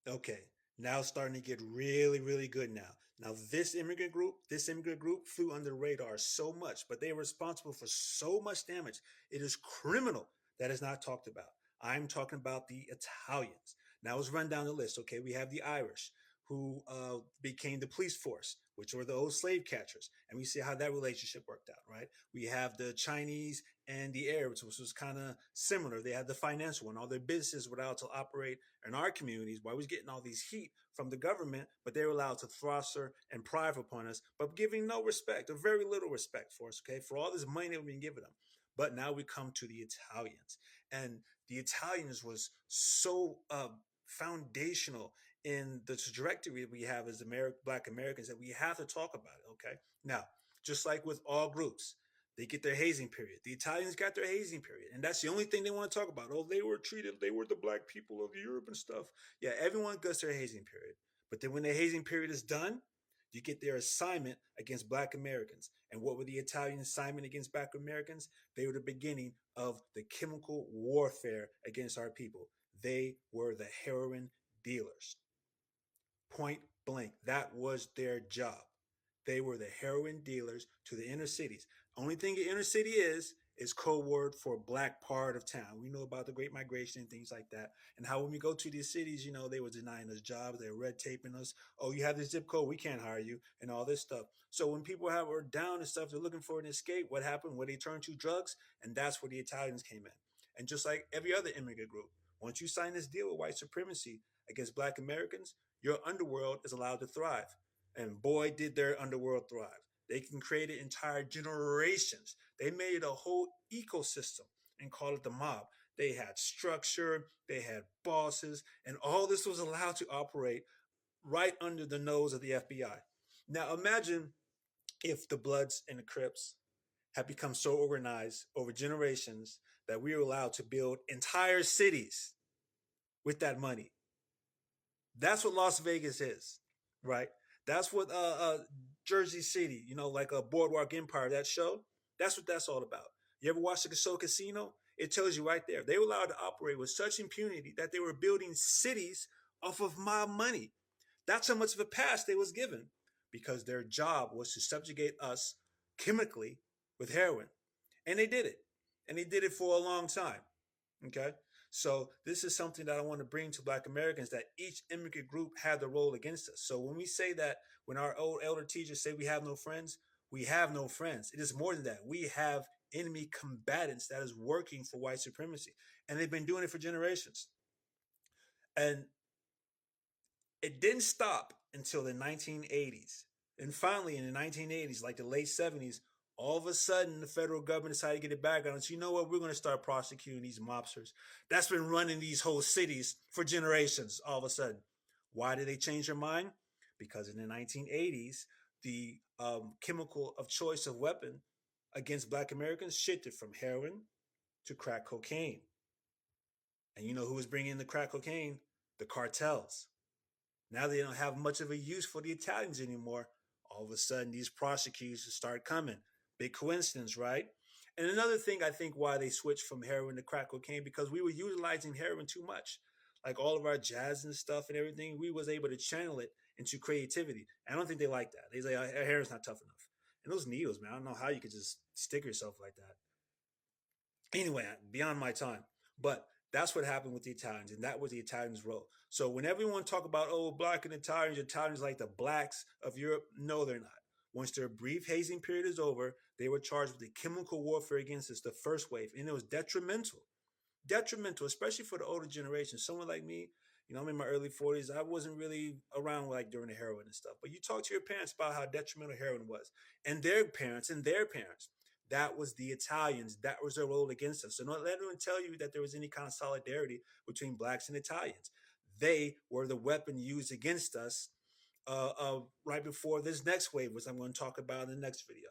Okay, now it's starting to get really, really good now. Now this immigrant group flew under the radar so much, but they were responsible for so much damage. It is criminal that is not talked about. I'm talking about the Italians. Now let's run down the list. Okay, we have the Irish, who became the police force, which were the old slave catchers, and we see how that relationship worked out, right? We have the Chinese and the Arabs, which was kind of similar. They had the financial one; all their businesses were allowed to operate in our communities. While we was getting all these heat from the government, but they were allowed to throstle and prive upon us, but giving no respect or very little respect for us. Okay, for all this money that we've been giving them. But now we come to the Italians, and the Italians was so foundational in the trajectory we have as Black Americans that we have to talk about it. Okay, now just like with all groups, they get their hazing period. The Italians got their hazing period, and that's the only thing they want to talk about. Oh, they were the black people of Europe and stuff. Yeah, everyone gets their hazing period, but then when the hazing period is done, you get their assignment against Black Americans. And what were the Italian assignment against Black Americans? They were the beginning of the chemical warfare against our people. They were the heroin dealers. Point blank. That was their job. They were the heroin dealers to the inner cities. Only thing the inner city is code word for black part of town. We know about the Great Migration and things like that, and how when we go to these cities, they were denying us jobs, they were red taping us. Oh, you have this zip code, we can't hire you, and all this stuff. So when people were down and stuff, they're looking for an escape. What happened? Where they turned to drugs, and that's where the Italians came in. And just like every other immigrant group, once you sign this deal with white supremacy against Black Americans, your underworld is allowed to thrive. And boy, did their underworld thrive. They can create entire generations. They made a whole ecosystem and called it the mob. They had structure, they had bosses, and all this was allowed to operate right under the nose of the FBI. Now imagine if the Bloods and the Crips had become so organized over generations that we were allowed to build entire cities with that money. That's what Las Vegas is, right? That's what Jersey City, like a Boardwalk Empire, that show. That's what that's all about. You ever watch the show Casino? It tells you right there. They were allowed to operate with such impunity that they were building cities off of mob money. That's how much of a pass they was given because their job was to subjugate us chemically with heroin. And they did it. And they did it for a long time. Okay. So this is something that I want to bring to Black Americans, that each immigrant group had the role against us. So when we say that, when our old elder teachers say we have no friends, we have no friends. It is more than that. We have enemy combatants that is working for white supremacy. And they've been doing it for generations. And it didn't stop until the 1980s. And finally, in the 1980s, like the late 70s, all of a sudden the federal government decided to get it back on us. You know what? We're going to start prosecuting these mobsters. That's been running these whole cities for generations all of a sudden. Why did they change their mind? Because in the 1980s, the chemical of choice of weapon against Black Americans shifted from heroin to crack cocaine. And you know who was bringing in the crack cocaine? The cartels. Now they don't have much of a use for the Italians anymore. All of a sudden, these prosecutors start coming. Big coincidence, right? And another thing I think why they switched from heroin to crack cocaine, because we were utilizing heroin too much. Like all of our jazz and stuff and everything, we was able to channel it into creativity. I don't think they like that. They say our hair is not tough enough. And those needles, man, I don't know how you could just stick yourself like that. Anyway, beyond my time. But that's what happened with the Italians, and that was the Italians' role. So when everyone talk about, oh, black and Italians like the blacks of Europe, no, they're not. Once their brief hazing period is over, they were charged with the chemical warfare against us, the first wave, and it was detrimental. Detrimental, especially for the older generation. Someone like me, I'm in my early 40s. I wasn't really around like during the heroin and stuff. But you talk to your parents about how detrimental heroin was, and their parents and their parents. That was the Italians. That was their role against us. So don't let anyone tell you that there was any kind of solidarity between blacks and Italians. They were the weapon used against us right before this next wave, which I'm going to talk about in the next video.